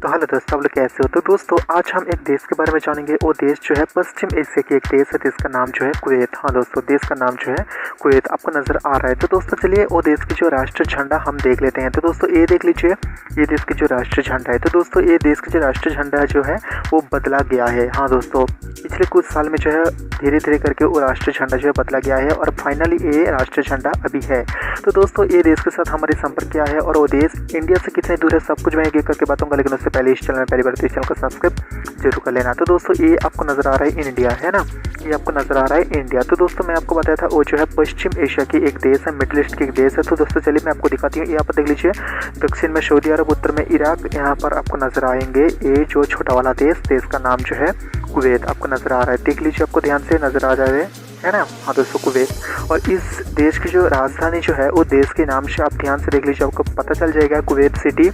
तो हेलो दोस्तों, आप लोग कैसे हो। तो दोस्तों आज हम एक देश के बारे में जानेंगे। वो देश जो है पश्चिम एशिया की एक देश है जिसका नाम जो है कुवैत। हाँ दोस्तों, देश का नाम जो है कुवैत आपको नज़र आ रहा है। तो दोस्तों चलिए वो देश की जो राष्ट्रीय झंडा हम देख लेते हैं। तो दोस्तों ये देख लीजिए, ये देश की जो राष्ट्रीय झंडा है। तो दोस्तों ये देश की जो राष्ट्रीय झंडा जो है वो बदला गया है। हाँ दोस्तों, पिछले कुछ साल में जो है धीरे धीरे करके वो राष्ट्रीय झंडा जो है बदला गया है और फाइनली ये राष्ट्रीय झंडा अभी है। तो दोस्तों ये देश के साथ हमारे संपर्क क्या है और वो देश इंडिया से कितने दूर है, सब कुछ मैं एक एक करके बताऊंगा। लेकिन उससे पहले इस चैनल में पहली बार तो इस चैनल को सब्सक्राइब जरूर कर लेना। तो दोस्तों ये आपको नज़र आ रहा है इंडिया, है ना, ये आपको नज़र आ रहा है इंडिया। तो दोस्तों मैं आपको बताया था वो जो है पश्चिम एशिया की एक देश है, मिडिल ईस्ट की एक देश है। तो दोस्तों चलिए मैं आपको दिखाती हूँ। यहाँ पर देख लीजिए, दक्षिण में सऊदी अरब, उत्तर में इराक, यहाँ पर आपको नज़र आएंगे ये जो छोटा वाला देश का नाम जो है कुवैत आपको नज़र आ रहा है। देख लीजिए, आपको ध्यान से नज़र आ जाए, है ना। हाँ दोस्तों कुवैत, और इस देश की जो राजधानी जो है वो देश के नाम से आप ध्यान से देख लीजिए, आपको पता चल जाएगा कुवैत सिटी।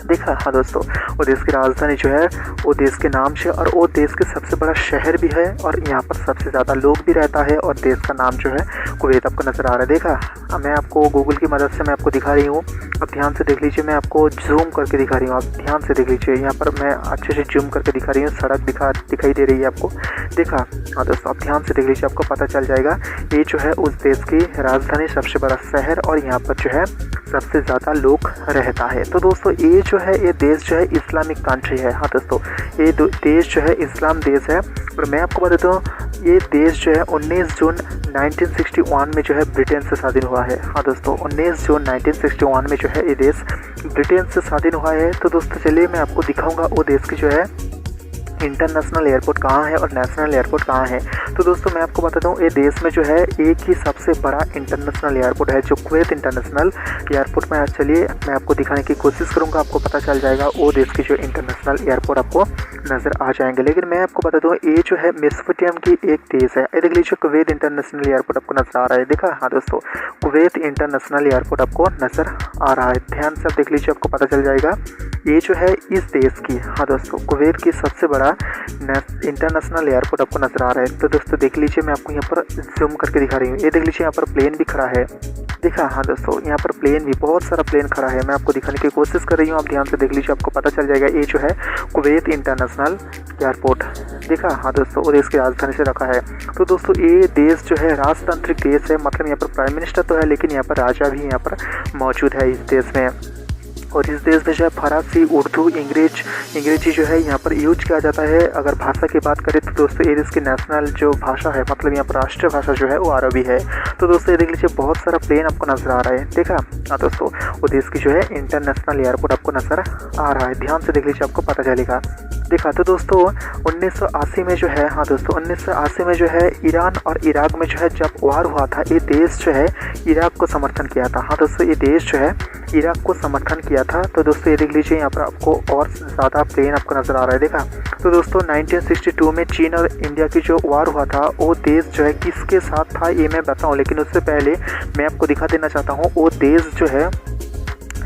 देखा, हाँ दोस्तों वो देश की राजधानी जो है वो देश के नाम से, और वो देश के सबसे बड़ा शहर भी है और यहाँ पर सबसे ज़्यादा लोग भी रहता है, और देश का नाम जो है कुवैत आपको नज़र आ रहा है। देखा, मैं आपको गूगल की मदद से मैं आपको दिखा रही हूँ, अब ध्यान से देख लीजिए। मैं आपको जूम करके दिखा रही हूँ, आप ध्यान से देख लीजिए। यहाँ पर मैं अच्छे से जूम करके दिखा रही हूँ, सड़क दिखाई दे रही है आपको। देखा, हाँ दोस्तों आप ध्यान से देख लीजिए, आपको पता चल जाएगा ये जो है उस देश की राजधानी, सबसे बड़ा शहर, और यहाँ पर जो है सबसे ज़्यादा लोग रहता है। तो दोस्तों ये जो है ये देश जो है इस्लामिक कंट्री है। हाँ दोस्तों ये देश जो है इस्लाम देश है। और मैं आपको बता दूँ, ये देश जो है 19 जून 1961 में जो है ब्रिटेन से स्वाधीन हुआ है। हाँ दोस्तों 19 जून 1961 में जो है ये देश ब्रिटेन से स्वाधीन हुआ है। तो दोस्तों चलिए मैं आपको दिखाऊंगा वो देश की जो है इंटरनेशनल एयरपोर्ट कहाँ है और नेशनल एयरपोर्ट कहाँ है। तो दोस्तों मैं आपको बताता हूँ, ये देश में जो है एक ही सबसे बड़ा इंटरनेशनल एयरपोर्ट है जो कुवैत इंटरनेशनल एयरपोर्ट में। चलिए मैं आपको दिखाने की कोशिश करूँगा, आपको पता चल जाएगा वो देश की जो इंटरनेशनल एयरपोर्ट आपको नज़र आ जाएंगे। लेकिन मैं आपको बता दूँ ये जो है मेसोपोटामिया की एक देश है। ये देख लीजिए, कुवैत इंटरनेशनल एयरपोर्ट आपको नज़र आ रहा है। देखा, हाँ दोस्तों कुवैत इंटरनेशनल एयरपोर्ट आपको नज़र आ रहा है। ध्यान से आप देख लीजिए, आपको पता चल जाएगा ये जो है इस देश की, हाँ दोस्तों कुवैत की सबसे बड़ा इंटरनेशनल एयरपोर्ट आपको नज़र आ रहा है। तो दोस्तों देख लीजिए, मैं आपको यहाँ पर जूम करके दिखा रही हूँ। ये देख लीजिए, यहाँ पर प्लेन भी खड़ा है। देखा, हाँ दोस्तों यहाँ पर प्लेन भी, बहुत सारा प्लेन खड़ा है। मैं आपको दिखाने की कोशिश कर रही हूँ, आप ध्यान से देख लीजिए, आपको पता चल जाएगा ये जो है कुवैत इंटरनेशनल एयरपोर्ट। देखा, हाँ दोस्तों वो देश की राजधानी से रखा है। तो दोस्तों ये देश जो है राजतांत्रिक देश है, मतलब यहाँ पर प्राइम मिनिस्टर तो है लेकिन यहाँ पर राजा भी यहाँ पर मौजूद है इस देश में। और इस देश में जो है फरासी, उर्दू, अंग्रेजी जो है यहाँ पर यूज किया जाता है। अगर भाषा की बात करें तो दोस्तों ये देश की नेशनल जो भाषा है, मतलब यहाँ पर राष्ट्रीय भाषा जो है वो अरबी है। तो दोस्तों ये देख लीजिए, बहुत सारा प्लेन आपको नज़र आ रहा है। देखा, हाँ दोस्तों वो देश की जो है इंटरनेशनल एयरपोर्ट आपको नज़र आ रहा है। ध्यान से देख लीजिए, आपको पता चलेगा। देखा, तो दोस्तों 1980 में जो है, हाँ दोस्तों 1980 में जो है ईरान और इराक में जो है जब वार हुआ था, ये देश जो है इराक को समर्थन किया था। हाँ दोस्तों ये देश जो है इराक को समर्थन किया था। तो दोस्तों ये देख लीजिए, यहाँ पर आपको और ज़्यादा प्लेन आपको नज़र आ रहा है। देखा, तो दोस्तों 1962 में चीन और इंडिया की जो वार हुआ था, वो देश जो है किसके साथ था ये मैं बताऊँ, लेकिन उससे पहले मैं आपको दिखा देना चाहता हूँ वो देश जो है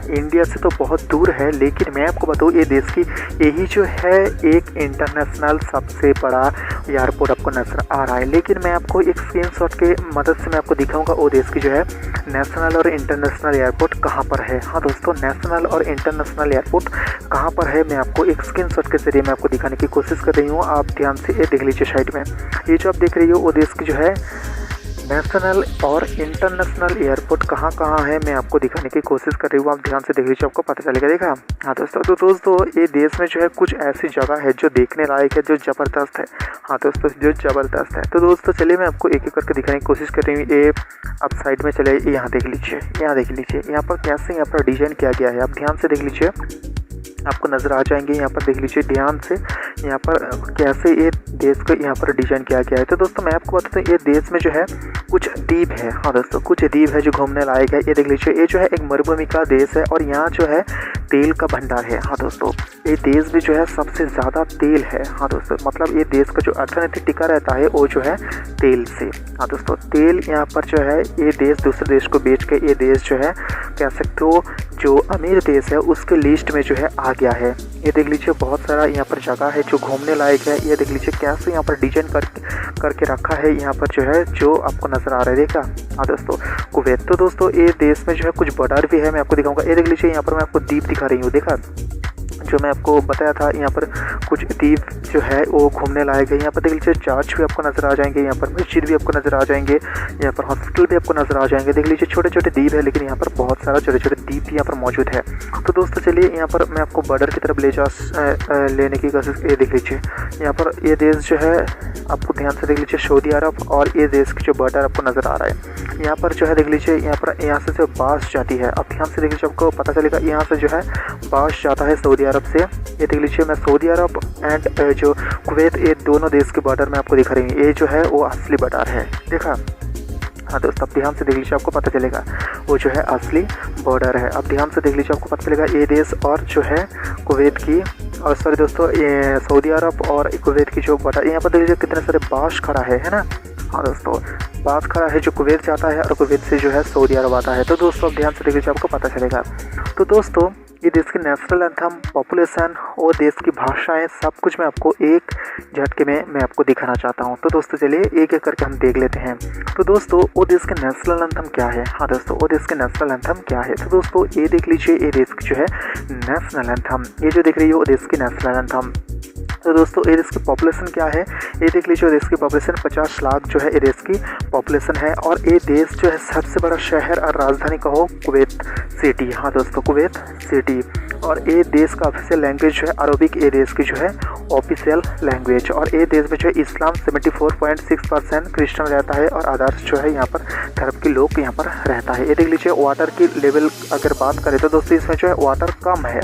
इंडिया से तो बहुत दूर है। लेकिन मैं आपको बताऊँ ये देश की यही जो है एक इंटरनेशनल सबसे बड़ा एयरपोर्ट आपको नज़र आ रहा है। लेकिन मैं आपको एक स्क्रीनशॉट के मदद से मैं आपको दिखाऊंगा वो देश की जो है नेशनल और इंटरनेशनल एयरपोर्ट कहाँ पर है। हाँ दोस्तों नेशनल और इंटरनेशनल एयरपोर्ट कहाँ पर है, मैं आपको एक स्क्रीनशॉट के जरिए मैं आपको दिखाने की कोशिश कर रही हूँ। आप ध्यान से ये देख लीजिए, साइड में ये जो आप देख रही हो वो देश की जो है नेशनल और इंटरनेशनल एयरपोर्ट कहाँ कहाँ है मैं आपको दिखाने की कोशिश कर रही हूँ। आप ध्यान से देख लीजिए, आपको पता चलेगा। देखा, हाँ दोस्तों, तो दोस्तों ये देश में जो है कुछ ऐसी जगह है जो देखने लायक है, जो ज़बरदस्त है। हाँ दोस्तों जो ज़बरदस्त है। तो दोस्तों चलिए मैं आपको एक एक करके दिखाने की कोशिश कर रही हूँ। ये आप साइड में चले, यहाँ देख लीजिए, यहाँ देख लीजिए, यहाँ पर कैसे यहाँ पर डिज़ाइन किया गया है, आप ध्यान से देख लीजिए, आपको नज़र आ जाएंगे। यहाँ पर देख लीजिए ध्यान से, यहाँ पर कैसे ये देश को यहाँ पर डिज़ाइन किया गया है। तो दोस्तों मैं आपको बताता हूँ ये देश में जो है कुछ द्वीप है। हाँ दोस्तों कुछ द्वीप है जो घूमने लायक है। ये देख लीजिए, ये जो है एक मरुभूमि का देश है और यहाँ जो है तेल का भंडार है। हाँ दोस्तों ये देश भी जो है सबसे ज़्यादा तेल है। हाँ दोस्तों मतलब ये देश का जो अर्थनीति टिका रहता है वो जो है तेल से। हाँ दोस्तों तेल यहाँ पर जो है ये देश दूसरे देश को बेच के ये देश जो है कह सकते हो जो अमीर देश है उसके लिस्ट में जो है आ गया है। ये देख लीजिए, बहुत सारा यहाँ पर जगह है जो घूमने लायक है। ये देख लीजिए कैसे यहाँ पर डिजाइन करके रखा है, यहाँ पर जो है जो आपको नज़र आ रहा है। देखा, हाँ दोस्तों कुवैत। तो दोस्तों ये देश में जो है कुछ बॉर्डर भी है, मैं आपको दिखाऊंगा। ये देख लीजिए, यहाँ पर मैं आपको द्वीप दिखा रही हूँ। देखा, जो मैं आपको बताया था, यहाँ पर कुछ द्वीप जो है वो घूमने लायक है। यहाँ पर देख लीजिए चर्च भी आपको नज़र आ जाएंगे, यहाँ पर मस्जिद भी आपको नज़र आ जाएंगे, यहाँ पर हॉस्पिटल भी आपको नज़र आ जाएंगे। देख लीजिए छोटे छोटे द्वीप है, लेकिन यहाँ पर बहुत सारा छोटे छोटे द्वीप भी यहाँ पर मौजूद है। तो दोस्तों चलिए यहाँ पर मैं आपको बॉर्डर की तरफ लेने की कोशिश। ये देख लीजिए यहाँ पर ये देश जो है, आपको ध्यान से देख लीजिए सऊदी अरब, और ये देश की जो बॉर्डर आपको नज़र आ रहा है। यहाँ पर जो है देख लीजिए यहाँ से जो बास जाती है, अब ध्यान से देख लीजिए आपको पता चलेगा यहाँ से जो है बास जाता है सऊदी अरब से। ये देख लीजिए मैं सऊदी अरब एंड जो कुवैत, ये दोनों देश के बॉर्डर में आपको दिखा रही है। ये जो है वो असली बॉर्डर है, देखा। हाँ दोस्तों अब ध्यान से देख लीजिए आपको पता चलेगा वो जो है असली बॉर्डर है। अब ध्यान से देख लीजिए आपको पता चलेगा ये देश और जो है कुवैत की, और सॉरी दोस्तों ये सऊदी अरब और कुवैत की जो बॉर्डर, यहाँ पर देख लीजिए कितने सारे बास खड़ा है ना। हाँ दोस्तों बास खड़ा है जो कुवैत जाता है और कुवैत से जो है सऊदी अरब आता है। तो दोस्तों अब ध्यान से देख लीजिए आपको पता चलेगा। तो दोस्तों ये देश की नेशनल एंथम, पॉपुलेशन और देश की भाषाएं, सब कुछ मैं आपको एक झटके में मैं आपको दिखाना चाहता हूं। तो दोस्तों चलिए एक एक करके हम देख लेते हैं। तो दोस्तों वो देश के नेशनल एंथम क्या है? हाँ दोस्तों वो देश के नेशनल एंथम क्या है? तो दोस्तों ये देख लीजिए ये देश की जो है नेशनल एंथम, ये जो दिख रही है वो देश की नेशनल एंथम। तो दोस्तों ये देश की पॉपुलेशन क्या है? ये देख लीजिए देश की पॉपुलेशन 50 लाख जो है ये देश की पॉपुलेशन है। और ये देश जो है सबसे बड़ा शहर और राजधानी कहो कुवैत सिटी। हाँ दोस्तों कुवैत सिटी। और ये देश का ऑफिशियल लैंग्वेज जो है अरबिक, ये देश की जो है ऑफिशियल लैंग्वेज। और ये देश में जो है इस्लाम 74.6%, क्रिश्चियन रहता है, और अदर्स जो है यहाँ पर धर्म के लोग यहाँ पर रहता है। ये देख लीजिए वाटर की लेवल अगर बात करें तो दोस्तों इसमें जो है वाटर कम है।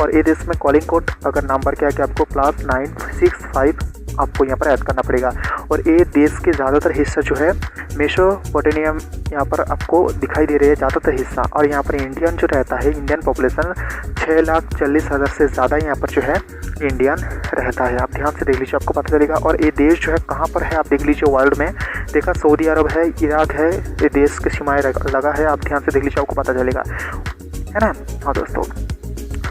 और ये देश में कॉलिंग कोड अगर नंबर क्या है कि आपको +965 आपको यहाँ पर ऐड करना पड़ेगा। और ये देश के ज़्यादातर हिस्सा जो है मेसोपोटामिया यहाँ पर आपको दिखाई दे रही है ज़्यादातर हिस्सा। और यहाँ पर इंडियन जो रहता है, इंडियन पॉपुलेशन 6,40,000 से ज़्यादा यहाँ पर जो है इंडियन रहता है। आप ध्यान से देख लीजिए आपको पता चलेगा। और ये देश जो है कहाँ पर है आप देख लीजिए वर्ल्ड में, देखा सऊदी अरब है, इराक है, ये देश के सीमाएँ लगा है। आप ध्यान से देख लीजिए आपको पता चलेगा, है ना। हाँ दोस्तों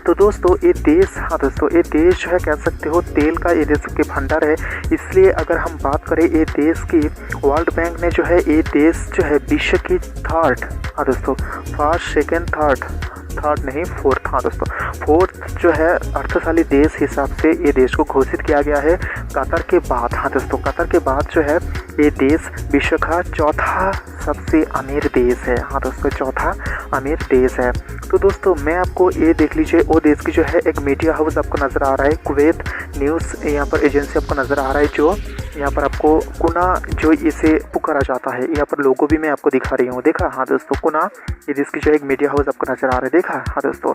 तो दोस्तों ये देश, हाँ दोस्तों ये देश जो है कह सकते हो तेल का ये देश के भंडार है। इसलिए अगर हम बात करें ये देश की, वर्ल्ड बैंक ने जो है ये देश जो है विश्व की थर्ड, हाँ दोस्तों फर्स्ट सेकेंड थर्ड नहीं फोर्थ, हाँ दोस्तों फोर्थ जो है अर्थशाली देश हिसाब से ये देश को घोषित किया गया है कतर के बाद। हाँ दोस्तों कतर के बाद जो है ये देश विश्व का चौथा सबसे अमीर देश है। हाँ दोस्तों चौथा अमीर देश है। तो दोस्तों मैं आपको ये देख लीजिए वो देश की जो है एक मीडिया हाउस आपको नज़र आ रहा है, कुवैत न्यूज़ यहाँ पर एजेंसी आपको नज़र आ रहा है, जो यहाँ पर आपको कुना जो इसे पुकारा जाता है। यहाँ पर लोगो भी मैं आपको दिखा रही हूँ, देखा। हाँ दोस्तों कुना ये जिसकी जो एक मीडिया हाउस आपको नज़र आ रहा है, देखा। हाँ दोस्तों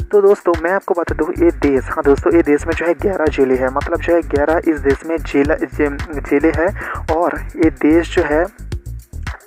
तो दोस्तों मैं आपको बता दूँ ये देश, हाँ दोस्तों ये देश में जो है 11 जेलें हैं, मतलब जो है 11 इस देश में जेलें है। और ये देश जो है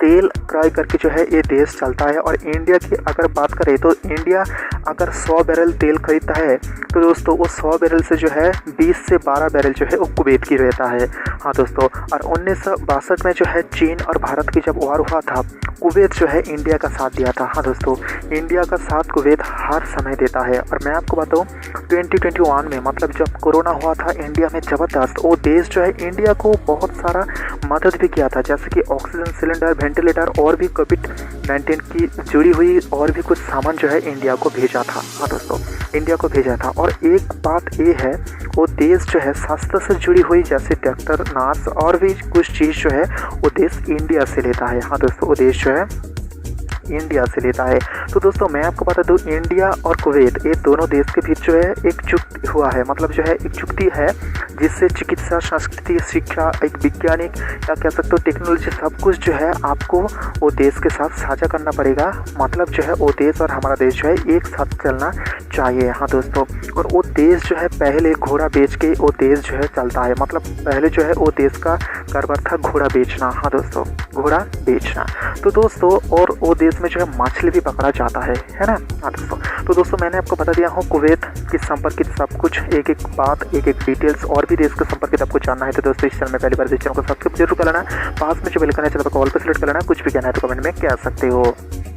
तेल क्रय करके जो है ये देश चलता है। और इंडिया की अगर बात करें तो इंडिया अगर 100 बैरल तेल खरीदता है तो दोस्तों वो 100 बैरल से जो है 20 से 12 बैरल जो है वो कुवैत की रहता है। हाँ दोस्तों और 1962 में जो है चीन और भारत की जब वार हुआ था, कुवैत जो है इंडिया का साथ दिया था। हाँ दोस्तों इंडिया का साथ कुवैत हर समय देता है। और मैं आपको बताऊँ 2021 में, मतलब जब कोरोना हुआ था इंडिया में ज़बरदस्त, वो देश जो है इंडिया को बहुत सारा मदद भी किया था, जैसे कि ऑक्सीजन सिलेंडर, वेंटिलेटर और भी कोविड-19 की जुड़ी हुई और भी कुछ सामान जो है इंडिया को भेजा था। हाँ दोस्तों इंडिया को भेजा था। और एक बात ये है वो देश जो है स्वास्थ्य से जुड़ी हुई जैसे डॉक्टर, नर्स और भी कुछ चीज़ जो है वो देश इंडिया से लेता है। हाँ दोस्तों वो देश जो है इंडिया से लेता है। तो दोस्तों मैं आपको बता दूं इंडिया और कुवैत ये दोनों देश के बीच जो है एक चुक्ति हुआ है, मतलब जो है एक चुक्ति है जिससे चिकित्सा, संस्कृति, शिक्षा, एक वैज्ञानिक या कह सकते हो टेक्नोलॉजी, सब कुछ जो है आपको वो देश के साथ साझा करना पड़ेगा। मतलब जो है वो देश और हमारा देश जो है एक साथ चलना चाहिए। हाँ दोस्तों और वो देश जो है पहले घोड़ा बेच के वो देश जो है चलता है, मतलब पहले जो है वो देश का कारोबार था घोड़ा बेचना। हाँ दोस्तों घोड़ा बेचना। तो दोस्तों और वो देश में जो है मछली भी पकड़ा जाता है ना। हाँ दोस्तों तो दोस्तों मैंने आपको बता दिया हूँ कुवैत किस संपर्कित सब कुछ, एक एक बात, एक एक डिटेल्स और भी देश के संपर्कित आपको जानना है। तो दोस्तों इस चैनल में पहली बार इस चैनल को सब्सक्राइब जरूर कर लेना, पास में जो बेल आइकन है चलो कॉल पर सेलेक्ट कर लेना, कुछ भी कहना है तो कमेंट में कह सकते हो।